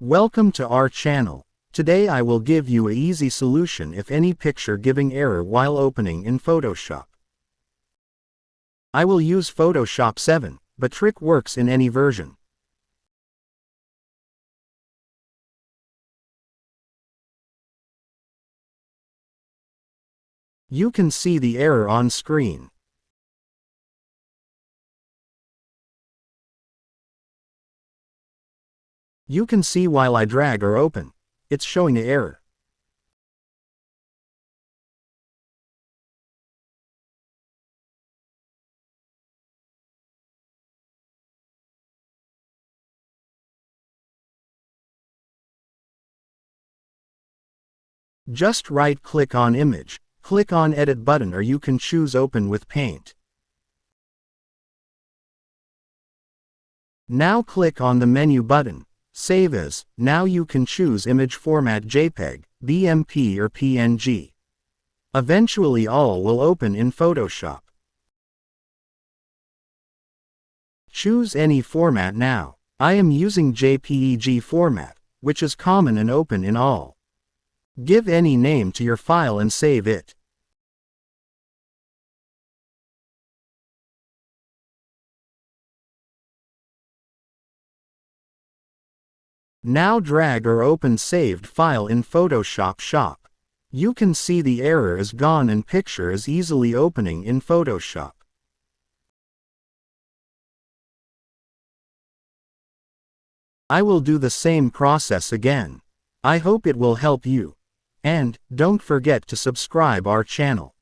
Welcome to our channel. Today I will give you an easy solution if any picture giving error while opening in Photoshop. I will use Photoshop 7, but trick works in any version. You can see the error on screen. You can see while I drag or open, it's showing the error. Just right-click on image, click on Edit button, or you can choose Open with Paint. Now click on the menu button, Save As. Now you can choose image format JPEG, BMP or PNG. Eventually all will open in Photoshop. Choose any format now. I am using JPEG format, which is common and open in all. Give any name to your file and save it. Now drag or open saved file in Photoshop Shop. You can see the error is gone and picture is easily opening in Photoshop. I will do the same process again. I hope it will help you. And don't forget to subscribe our channel.